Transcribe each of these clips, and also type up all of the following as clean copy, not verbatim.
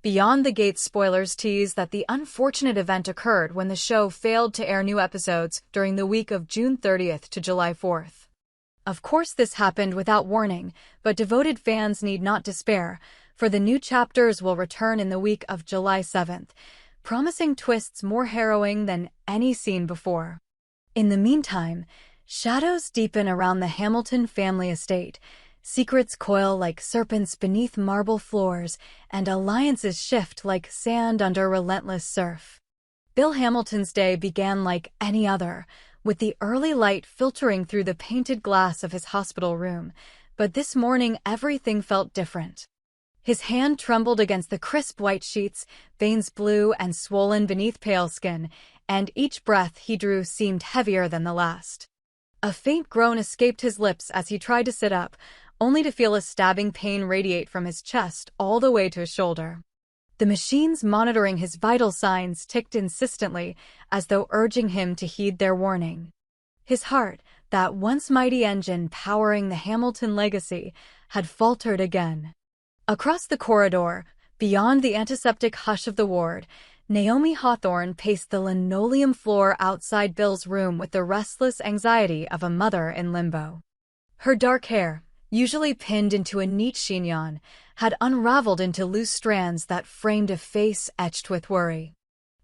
Beyond the Gate spoilers tease that the unfortunate event occurred when the show failed to air new episodes during the week of June 30th to July 4th. Of course this happened without warning, but devoted fans need not despair, for the new chapters will return in the week of July 7th, promising twists more harrowing than any seen before. In the meantime, shadows deepen around the Hamilton family estate, secrets coil like serpents beneath marble floors, and alliances shift like sand under relentless surf. Bill Hamilton's day began like any other, with the early light filtering through the painted glass of his hospital room, but this morning everything felt different. His hand trembled against the crisp white sheets, veins blue and swollen beneath pale skin, and each breath he drew seemed heavier than the last. A faint groan escaped his lips as he tried to sit up, only to feel a stabbing pain radiate from his chest all the way to his shoulder. The machines monitoring his vital signs ticked insistently, as though urging him to heed their warning. His heart, that once mighty engine powering the Hamilton legacy, had faltered again. Across the corridor, beyond the antiseptic hush of the ward, Naomi Hawthorne paced the linoleum floor outside Bill's room with the restless anxiety of a mother in limbo. Her dark hair, usually pinned into a neat chignon, had unraveled into loose strands that framed a face etched with worry.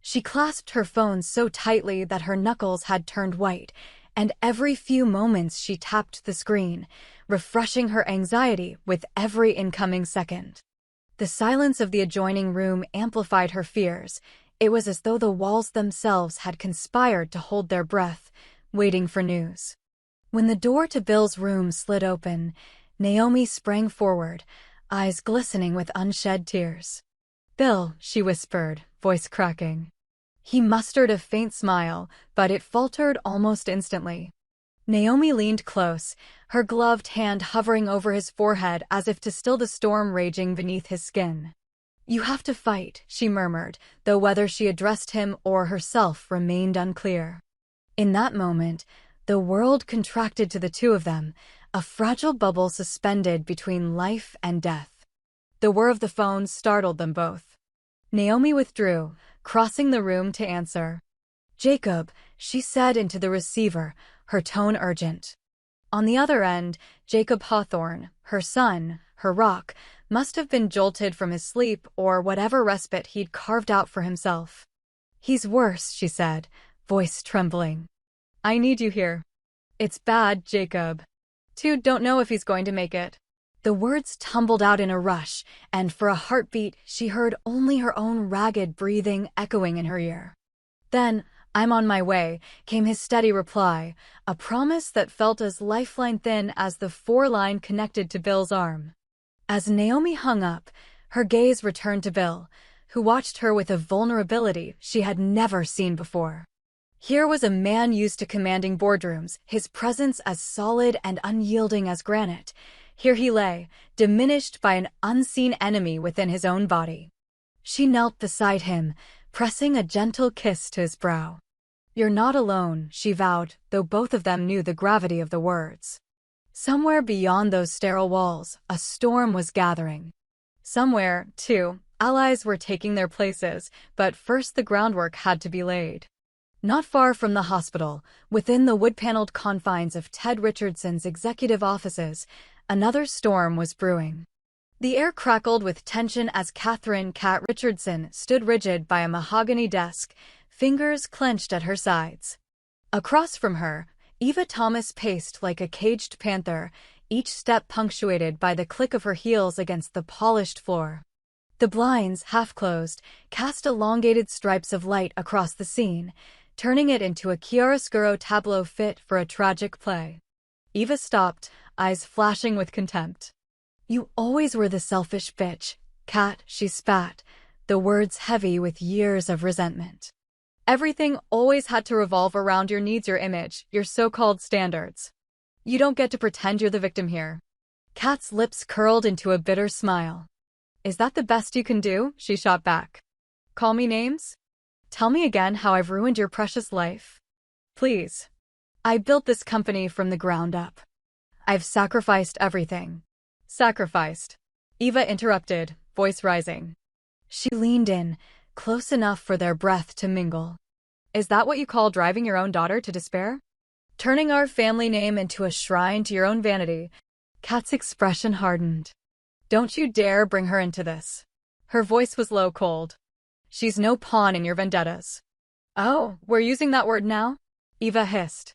She clasped her phone so tightly that her knuckles had turned white, and every few moments she tapped the screen, refreshing her anxiety with every incoming second. The silence of the adjoining room amplified her fears. It was as though the walls themselves had conspired to hold their breath, waiting for news. When the door to Bill's room slid open, Naomi sprang forward, eyes glistening with unshed tears. "Bill," she whispered, voice cracking. He mustered a faint smile, but it faltered almost instantly. Naomi leaned close, her gloved hand hovering over his forehead as if to still the storm raging beneath his skin. "You have to fight," she murmured, though whether she addressed him or herself remained unclear. In that moment, the world contracted to the two of them, a fragile bubble suspended between life and death. The whir of the phone startled them both. Naomi withdrew, crossing the room to answer. "Jacob," she said into the receiver, her tone urgent. On the other end, Jacob Hawthorne, her son, her rock, must have been jolted from his sleep or whatever respite he'd carved out for himself. "He's worse," she said, voice trembling. "I need you here." "It's bad, Jacob. Don't know if he's going to make it." The words tumbled out in a rush, and for a heartbeat she heard only her own ragged breathing echoing in her ear. Then, "I'm on my way," came his steady reply, a promise that felt as lifeline thin as the 4-line connected to Bill's arm. As Naomi hung up, her gaze returned to Bill, who watched her with a vulnerability she had never seen before. Here was a man used to commanding boardrooms, his presence as solid and unyielding as granite. Here he lay, diminished by an unseen enemy within his own body. She knelt beside him, pressing a gentle kiss to his brow. "You're not alone," she vowed, though both of them knew the gravity of the words. Somewhere beyond those sterile walls, a storm was gathering. Somewhere, too, allies were taking their places, but first the groundwork had to be laid. Not far from the hospital, within the wood-paneled confines of Ted Richardson's executive offices, another storm was brewing. The air crackled with tension as Catherine "Cat" Richardson stood rigid by a mahogany desk, fingers clenched at her sides. Across from her, Eva Thomas paced like a caged panther, each step punctuated by the click of her heels against the polished floor. The blinds, half closed, cast elongated stripes of light across the scene, turning it into a chiaroscuro tableau fit for a tragic play. Eva stopped, eyes flashing with contempt. "You always were the selfish bitch, Cat," she spat, the words heavy with years of resentment. "Everything always had to revolve around your needs, your image, your so-called standards. You don't get to pretend you're the victim here." Cat's lips curled into a bitter smile. "Is that the best you can do?" she shot back. "Call me names? Tell me again how I've ruined your precious life? Please. I built this company from the ground up. I've sacrificed everything." "Sacrificed?" Eva interrupted, voice rising. She leaned in, close enough for their breath to mingle. Is that what you call driving your own daughter to despair? Turning our family name into a shrine to your own vanity? Kat's expression hardened. Don't you dare bring her into this. Her voice was low, cold. She's no pawn in your vendettas. Oh, we're using that word now? Eva hissed.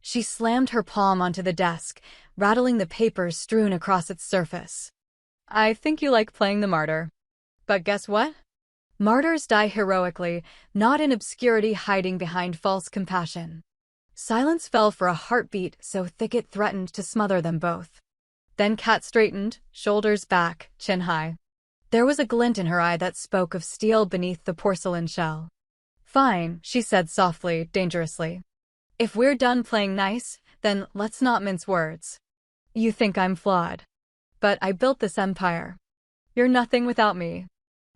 She slammed her palm onto the desk, rattling the papers strewn across its surface. I think you like playing the martyr. But guess what? Martyrs die heroically, not in obscurity hiding behind false compassion. Silence fell for a heartbeat so thick it threatened to smother them both. Then Kat straightened, shoulders back, chin high. There was a glint in her eye that spoke of steel beneath the porcelain shell. Fine, she said softly, dangerously. If we're done playing nice, then let's not mince words. You think I'm flawed. But I built this empire. You're nothing without me.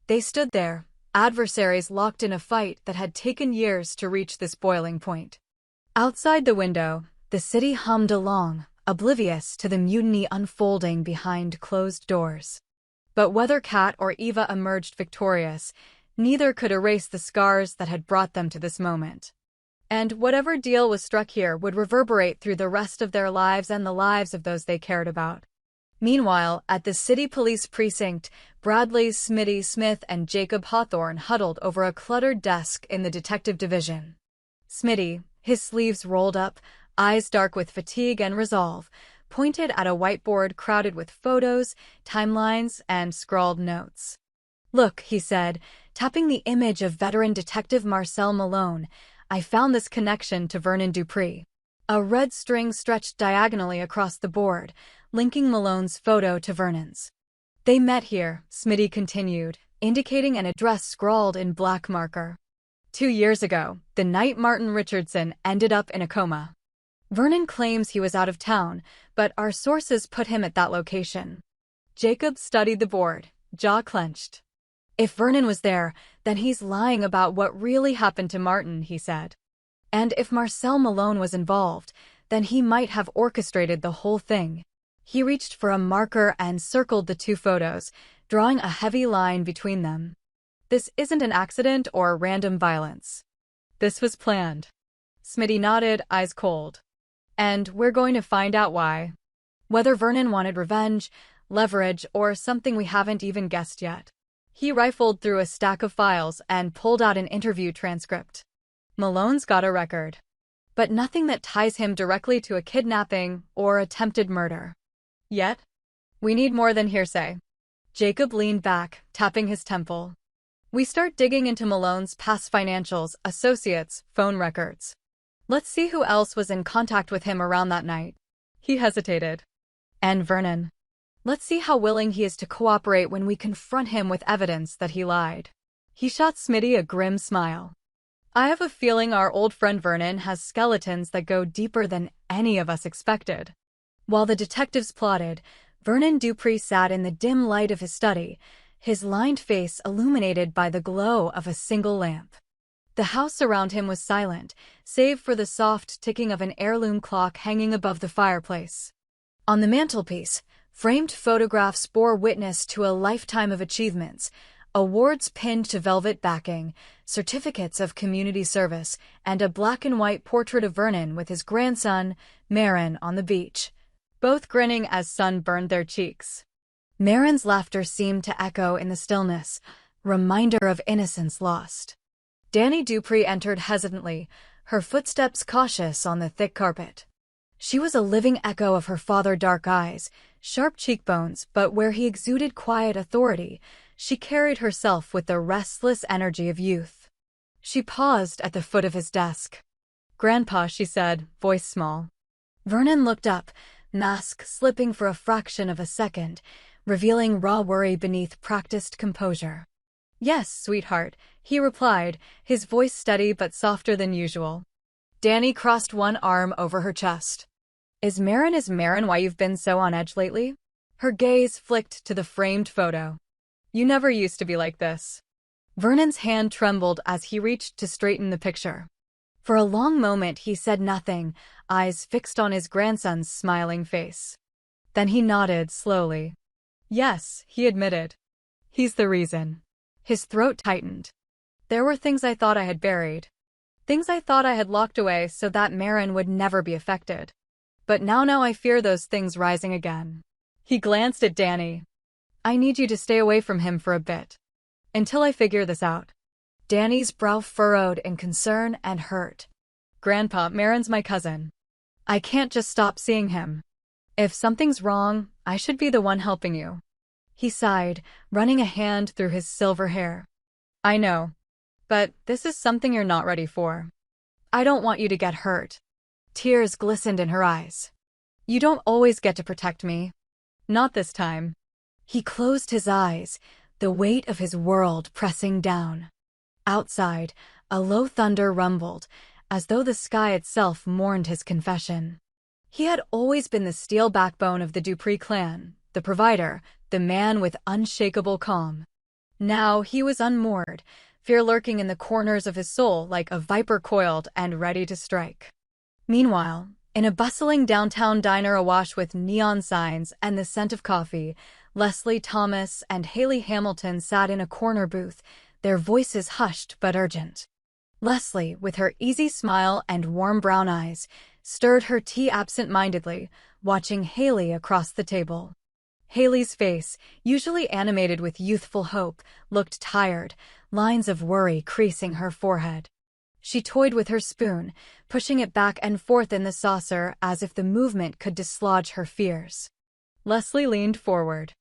They stood there, adversaries locked in a fight that had taken years to reach this boiling point. Outside the window, the city hummed along, oblivious to the mutiny unfolding behind closed doors. But whether Kat or Eva emerged victorious, neither could erase the scars that had brought them to this moment. And whatever deal was struck here would reverberate through the rest of their lives and the lives of those they cared about. Meanwhile, at the city police precinct, Bradley, Smitty, Smith, and Jacob Hawthorne huddled over a cluttered desk in the detective division. Smitty, his sleeves rolled up, eyes dark with fatigue and resolve, pointed at a whiteboard crowded with photos, timelines, and scrawled notes. Look, he said, tapping the image of veteran detective Marcel Malone, I found this connection to Vernon Dupree. A red string stretched diagonally across the board, linking Malone's photo to Vernon's. They met here, Smitty continued, indicating an address scrawled in black marker. 2 years ago, the night Martin Richardson ended up in a coma. Vernon claims he was out of town, but our sources put him at that location. Jacob studied the board, jaw clenched. If Vernon was there, then he's lying about what really happened to Martin, he said. And if Marcel Malone was involved, then he might have orchestrated the whole thing. He reached for a marker and circled the two photos, drawing a heavy line between them. This isn't an accident or random violence. This was planned. Smitty nodded, eyes cold. And we're going to find out why. Whether Vernon wanted revenge, leverage, or something we haven't even guessed yet. He rifled through a stack of files and pulled out an interview transcript. Malone's got a record. But nothing that ties him directly to a kidnapping or attempted murder. Yet, we need more than hearsay. Jacob leaned back, tapping his temple. We start digging into Malone's past financials, associates, phone records. Let's see who else was in contact with him around that night. He hesitated. And Vernon. Let's see how willing he is to cooperate when we confront him with evidence that he lied. He shot Smitty a grim smile. I have a feeling our old friend Vernon has skeletons that go deeper than any of us expected. While the detectives plotted, Vernon Dupree sat in the dim light of his study, his lined face illuminated by the glow of a single lamp. The house around him was silent, save for the soft ticking of an heirloom clock hanging above the fireplace. On the mantelpiece, framed photographs bore witness to a lifetime of achievements, awards pinned to velvet backing, certificates of community service, and a black-and-white portrait of Vernon with his grandson, Marin, on the beach, both grinning as sun burned their cheeks. Marin's laughter seemed to echo in the stillness, reminder of innocence lost. Danny Dupree entered hesitantly, her footsteps cautious on the thick carpet. She was a living echo of her father's dark eyes, sharp cheekbones, but where he exuded quiet authority, she carried herself with the restless energy of youth. She paused at the foot of his desk. "Grandpa," she said, voice small. Vernon looked up, mask slipping for a fraction of a second, revealing raw worry beneath practiced composure. "Yes, sweetheart," he replied, his voice steady but softer than usual. Danny crossed one arm over her chest. Is Marin why you've been so on edge lately?" Her gaze flicked to the framed photo. "You never used to be like this." Vernon's hand trembled as he reached to straighten the picture. For a long moment he said nothing, eyes fixed on his grandson's smiling face. Then he nodded slowly. "Yes," he admitted. "He's the reason." His throat tightened. There were things I thought I had buried. Things I thought I had locked away so that Marin would never be affected. But now I fear those things rising again. He glanced at Danny. I need you to stay away from him for a bit. Until I figure this out. Danny's brow furrowed in concern and hurt. Grandpa, Marin's my cousin. I can't just stop seeing him. If something's wrong, I should be the one helping you. He sighed, running a hand through his silver hair. I know. But this is something you're not ready for. I don't want you to get hurt. Tears glistened in her eyes. You don't always get to protect me. Not this time. He closed his eyes, the weight of his world pressing down. Outside, a low thunder rumbled, as though the sky itself mourned his confession. He had always been the steel backbone of the Dupree clan, the provider, the man with unshakable calm. Now he was unmoored, fear lurking in the corners of his soul like a viper coiled and ready to strike. Meanwhile, in a bustling downtown diner awash with neon signs and the scent of coffee, Leslie Thomas and Haley Hamilton sat in a corner booth, their voices hushed but urgent. Leslie, with her easy smile and warm brown eyes, stirred her tea absent-mindedly, watching Haley across the table. Haley's face, usually animated with youthful hope, looked tired, lines of worry creasing her forehead. She toyed with her spoon, pushing it back and forth in the saucer as if the movement could dislodge her fears. Leslie leaned forward.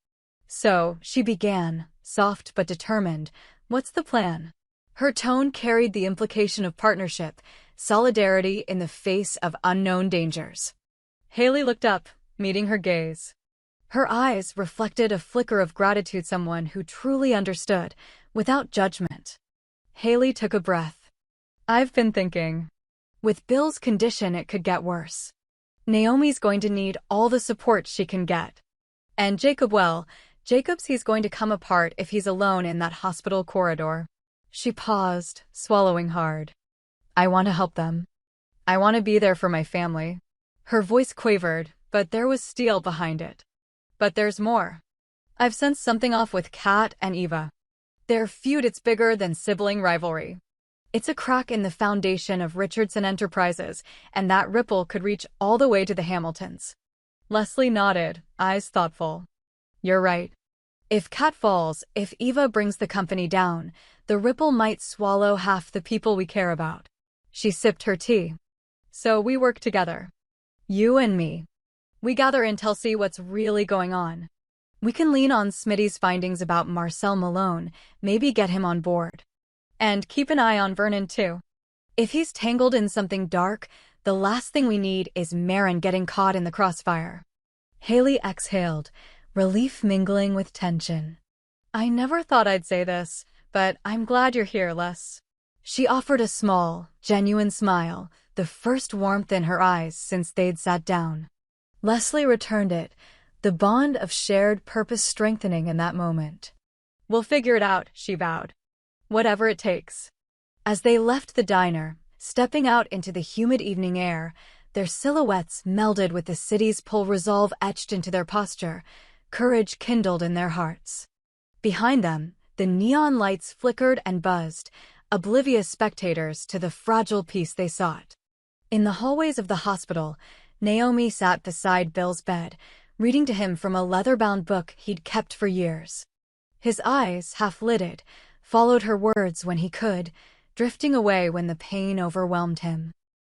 So, she began, soft but determined, what's the plan? Her tone carried the implication of partnership, solidarity in the face of unknown dangers. Haley looked up, meeting her gaze. Her eyes reflected a flicker of gratitude, someone who truly understood, without judgment. Haley took a breath. I've been thinking. With Bill's condition, it could get worse. Naomi's going to need all the support she can get. And Jacob, well, he's going to come apart if he's alone in that hospital corridor. She paused, swallowing hard. I want to help them. I want to be there for my family. Her voice quavered, but there was steel behind it. But there's more. I've sensed something off with Kat and Eva. Their feud, it's bigger than sibling rivalry. It's a crack in the foundation of Richardson Enterprises, and that ripple could reach all the way to the Hamiltons. Leslie nodded, eyes thoughtful. You're right. If Kat falls, if Eva brings the company down, the ripple might swallow half the people we care about. She sipped her tea. So we work together. You and me. We gather intel, see what's really going on. We can lean on Smitty's findings about Marcel Malone, maybe get him on board. And keep an eye on Vernon too. If he's tangled in something dark, the last thing we need is Marin getting caught in the crossfire. Haley exhaled, relief mingling with tension. I never thought I'd say this, but I'm glad you're here, Les. She offered a small, genuine smile, the first warmth in her eyes since they'd sat down. Leslie returned it, the bond of shared purpose strengthening in that moment. We'll figure it out, she vowed. Whatever it takes. As they left the diner, stepping out into the humid evening air, their silhouettes melded with the city's pull, resolve etched into their posture, courage kindled in their hearts. Behind them, the neon lights flickered and buzzed, oblivious spectators to the fragile peace they sought. In the hallways of the hospital, Naomi sat beside Bill's bed, reading to him from a leather-bound book he'd kept for years. His eyes, half-lidded, followed her words when he could, drifting away when the pain overwhelmed him.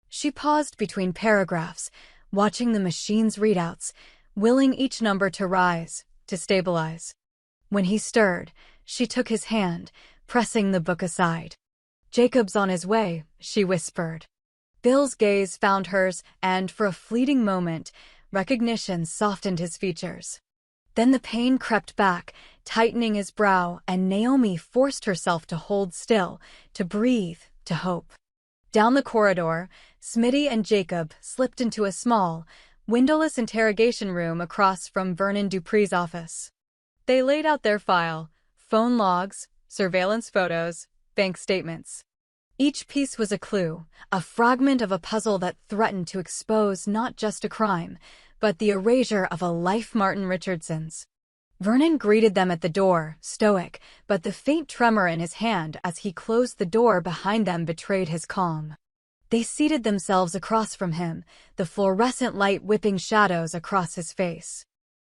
She paused between paragraphs, watching the machine's readouts, willing each number to rise, to stabilize. When he stirred, she took his hand, pressing the book aside. Jacob's on his way, she whispered. Bill's gaze found hers, and for a fleeting moment, recognition softened his features. Then the pain crept back, tightening his brow, and Naomi forced herself to hold still, to breathe, to hope. Down the corridor, Smitty and Jacob slipped into a small, windowless interrogation room across from Vernon Dupree's office. They laid out their file, phone logs, surveillance photos, bank statements. Each piece was a clue, a fragment of a puzzle that threatened to expose not just a crime, but the erasure of a life. Martin Richardson's. Vernon greeted them at the door, stoic, but the faint tremor in his hand as he closed the door behind them betrayed his calm. They seated themselves across from him, the fluorescent light whipping shadows across his face.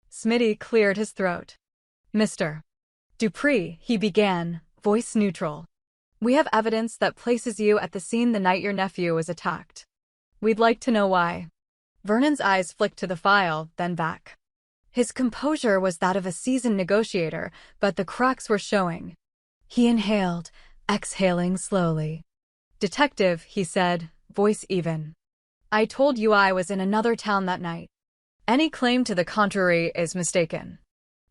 Smitty cleared his throat. "Mr. Dupree," he began, voice neutral. "We have evidence that places you at the scene the night your nephew was attacked. We'd like to know why." Vernon's eyes flicked to the file, then back. His composure was that of a seasoned negotiator, but the cracks were showing. He inhaled, exhaling slowly. "Detective," he said, voice even. "I told you I was in another town that night. Any claim to the contrary is mistaken."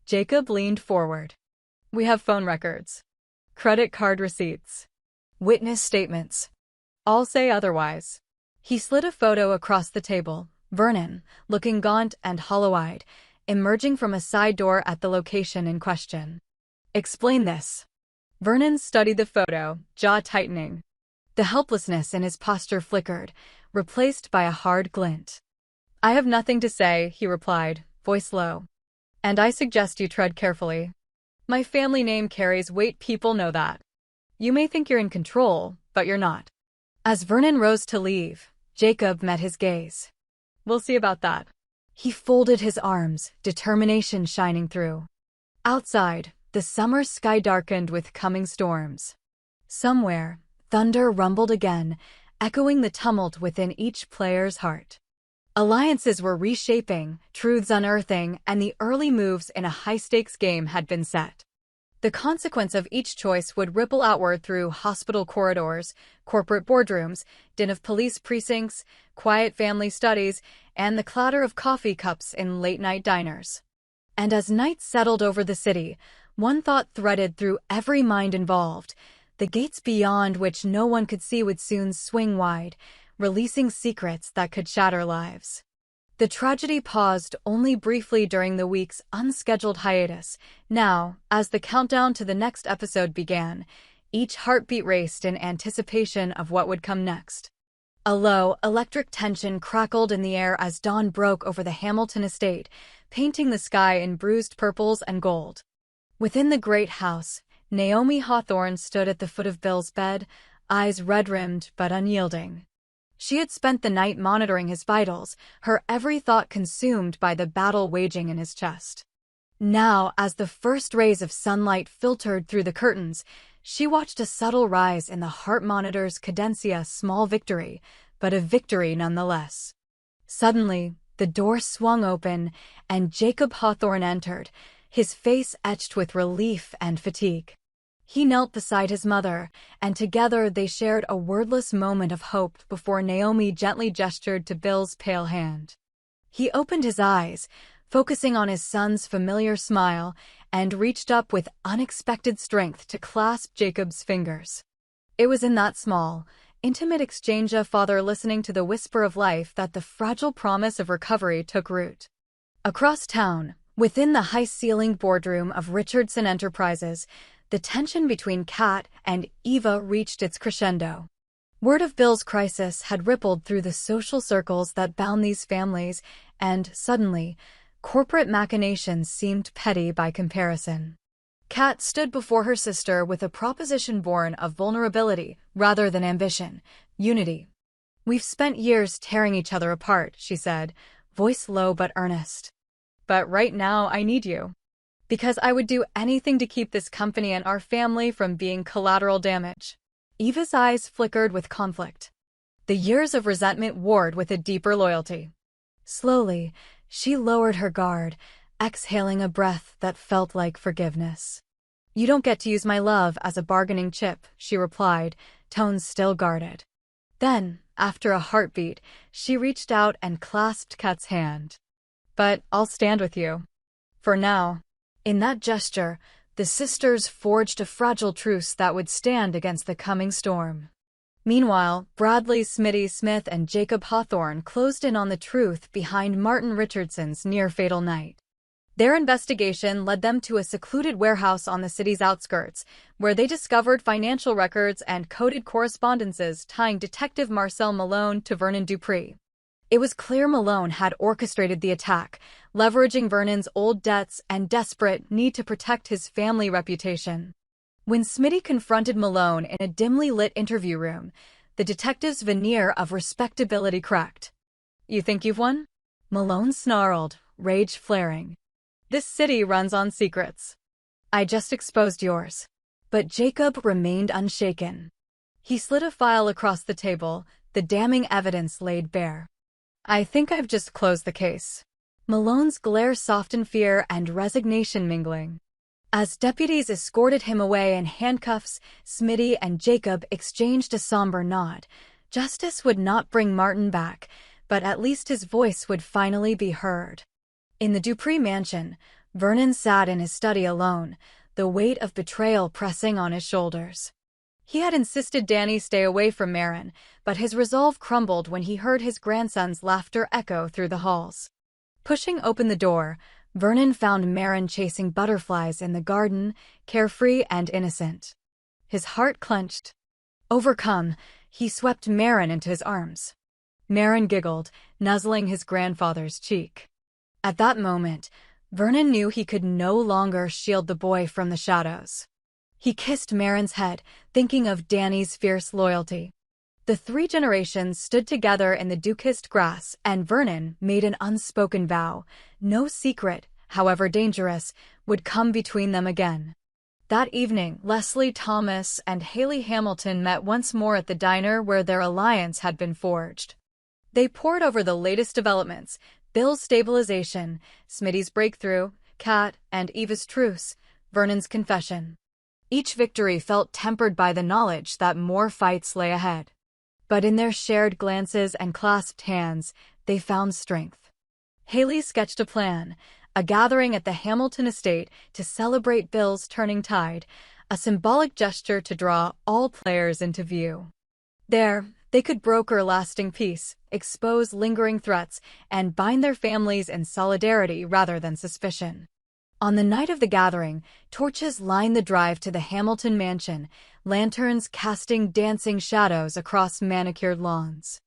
Jacob leaned forward. "We have phone records, credit card receipts, witness statements. All say otherwise." He slid a photo across the table. Vernon, looking gaunt and hollow-eyed, emerging from a side door at the location in question. "Explain this." Vernon studied the photo, jaw tightening. The helplessness in his posture flickered, replaced by a hard glint. "I have nothing to say," he replied, voice low. "And I suggest you tread carefully. My family name carries weight, people know that. You may think you're in control, but you're not." As Vernon rose to leave, Jacob met his gaze. "We'll see about that." He folded his arms, determination shining through. Outside, the summer sky darkened with coming storms. Somewhere, thunder rumbled again, echoing the tumult within each player's heart. Alliances were reshaping, truths unearthing, and the early moves in a high-stakes game had been set. The consequence of each choice would ripple outward through hospital corridors, corporate boardrooms, din of police precincts, quiet family studies, and the clatter of coffee cups in late-night diners. And as night settled over the city, one thought threaded through every mind involved: the gates beyond which no one could see would soon swing wide, releasing secrets that could shatter lives. The tragedy paused only briefly during the week's unscheduled hiatus. Now, as the countdown to the next episode began, each heartbeat raced in anticipation of what would come next. A low, electric tension crackled in the air as dawn broke over the Hamilton estate, painting the sky in bruised purples and gold. Within the great house, Naomi Hawthorne stood at the foot of Bill's bed, eyes red-rimmed but unyielding. She had spent the night monitoring his vitals, her every thought consumed by the battle waging in his chest. Now, as the first rays of sunlight filtered through the curtains, she watched a subtle rise in the heart monitor's cadencia. Small victory, but a victory nonetheless. Suddenly, the door swung open, and Jacob Hawthorne entered, his face etched with relief and fatigue. He knelt beside his mother, and together they shared a wordless moment of hope before Naomi gently gestured to Bill's pale hand. He opened his eyes, focusing on his son's familiar smile, and reached up with unexpected strength to clasp Jacob's fingers. It was in that small, intimate exchange, a father listening to the whisper of life, that the fragile promise of recovery took root. Across town, within the high-ceilinged boardroom of Richardson Enterprises, the tension between Kat and Eva reached its crescendo. Word of Bill's crisis had rippled through the social circles that bound these families, and, suddenly, corporate machinations seemed petty by comparison. Kat stood before her sister with a proposition born of vulnerability rather than ambition: unity. "We've spent years tearing each other apart," she said, voice low but earnest. "But right now I need you. Because I would do anything to keep this company and our family from being collateral damage." Eva's eyes flickered with conflict. The years of resentment warred with a deeper loyalty. Slowly, she lowered her guard, exhaling a breath that felt like forgiveness. "You don't get to use my love as a bargaining chip," she replied, tones still guarded. Then, after a heartbeat, she reached out and clasped Kat's hand. "But I'll stand with you. For now." In that gesture, the sisters forged a fragile truce that would stand against the coming storm. Meanwhile, Bradley Smitty Smith and Jacob Hawthorne closed in on the truth behind Martin Richardson's near-fatal night. Their investigation led them to a secluded warehouse on the city's outskirts, where they discovered financial records and coded correspondences tying Detective Marcel Malone to Vernon Dupree. It was clear Malone had orchestrated the attack, leveraging Vernon's old debts and desperate need to protect his family reputation. When Smitty confronted Malone in a dimly lit interview room, the detective's veneer of respectability cracked. "You think you've won?" Malone snarled, rage flaring. "This city runs on secrets. I just exposed yours." But Jacob remained unshaken. He slid a file across the table, the damning evidence laid bare. "I think I've just closed the case." Malone's glare softened fear and resignation mingling. As deputies escorted him away in handcuffs, Smitty and Jacob exchanged a somber nod. Justice would not bring Martin back, but at least his voice would finally be heard. In the Dupree mansion, Vernon sat in his study alone, the weight of betrayal pressing on his shoulders. He had insisted Danny stay away from Marin, but his resolve crumbled when he heard his grandson's laughter echo through the halls. Pushing open the door, Vernon found Marin chasing butterflies in the garden, carefree and innocent. His heart clenched. Overcome, he swept Marin into his arms. Marin giggled, nuzzling his grandfather's cheek. At that moment, Vernon knew he could no longer shield the boy from the shadows. He kissed Marin's head, thinking of Danny's fierce loyalty. The three generations stood together in the dew-kissed grass, and Vernon made an unspoken vow. No secret, however dangerous, would come between them again. That evening, Leslie Thomas and Haley Hamilton met once more at the diner where their alliance had been forged. They pored over the latest developments: Bill's stabilization, Smitty's breakthrough, Kat and Eva's truce, Vernon's confession. Each victory felt tempered by the knowledge that more fights lay ahead. But in their shared glances and clasped hands, they found strength. Haley sketched a plan, a gathering at the Hamilton estate to celebrate Bill's turning tide, a symbolic gesture to draw all players into view. There, they could broker lasting peace, expose lingering threats, and bind their families in solidarity rather than suspicion. On the night of the gathering, torches lined the drive to the Hamilton mansion, lanterns casting dancing shadows across manicured lawns.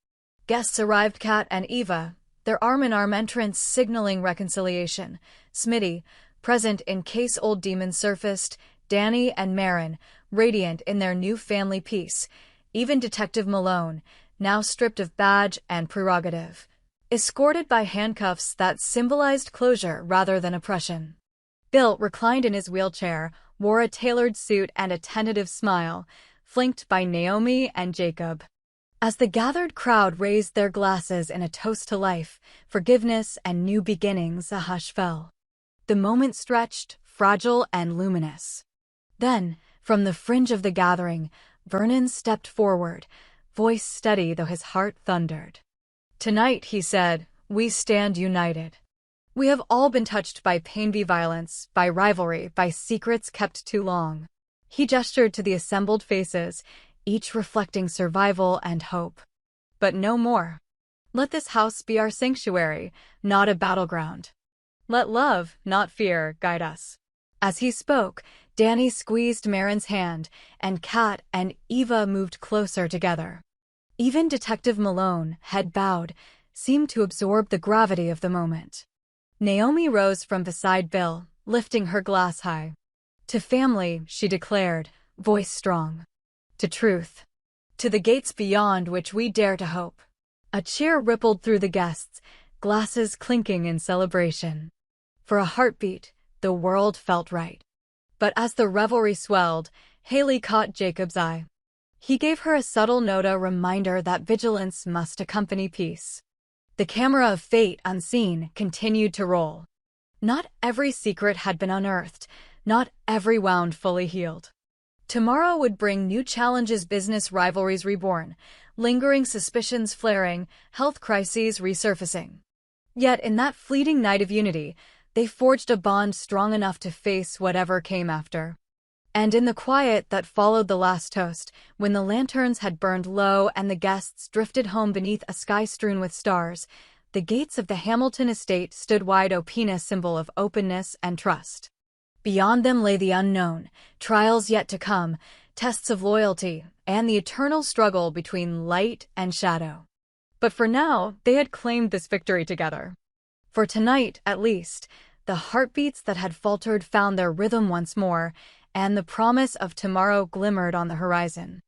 Guests arrived: Kat and Eva, their arm-in-arm entrance signaling reconciliation. Smitty, present in case old demons surfaced. Danny and Marin, radiant in their new family peace. Even Detective Malone, now stripped of badge and prerogative, escorted by handcuffs that symbolized closure rather than oppression. Bill, reclined in his wheelchair, wore a tailored suit and a tentative smile, flanked by Naomi and Jacob. As the gathered crowd raised their glasses in a toast to life, forgiveness, and new beginnings, a hush fell. The moment stretched, fragile and luminous. Then, from the fringe of the gathering, Vernon stepped forward, voice steady though his heart thundered. "Tonight," he said, "we stand united. We have all been touched by pain, by violence, by rivalry, by secrets kept too long." He gestured to the assembled faces, each reflecting survival and hope. "But no more. Let this house be our sanctuary, not a battleground. Let love, not fear, guide us." As he spoke, Danny squeezed Marin's hand, and Kat and Eva moved closer together. Even Detective Malone, head bowed, seemed to absorb the gravity of the moment. Naomi rose from beside Bill, lifting her glass high. "To family," she declared, voice strong. "To truth. To the gates beyond which we dare to hope." A cheer rippled through the guests, glasses clinking in celebration. For a heartbeat, the world felt right. But as the revelry swelled, Haley caught Jacob's eye. He gave her a subtle note, a reminder that vigilance must accompany peace. The camera of fate, unseen, continued to roll. Not every secret had been unearthed, not every wound fully healed. Tomorrow would bring new challenges: business rivalries reborn, lingering suspicions flaring, health crises resurfacing. Yet in that fleeting night of unity, they forged a bond strong enough to face whatever came after. And in the quiet that followed the last toast, when the lanterns had burned low and the guests drifted home beneath a sky strewn with stars, the gates of the Hamilton estate stood wide open, a symbol of openness and trust. Beyond them lay the unknown, trials yet to come, tests of loyalty, and the eternal struggle between light and shadow. But for now, they had claimed this victory together. For tonight, at least, the heartbeats that had faltered found their rhythm once more, and the promise of tomorrow glimmered on the horizon.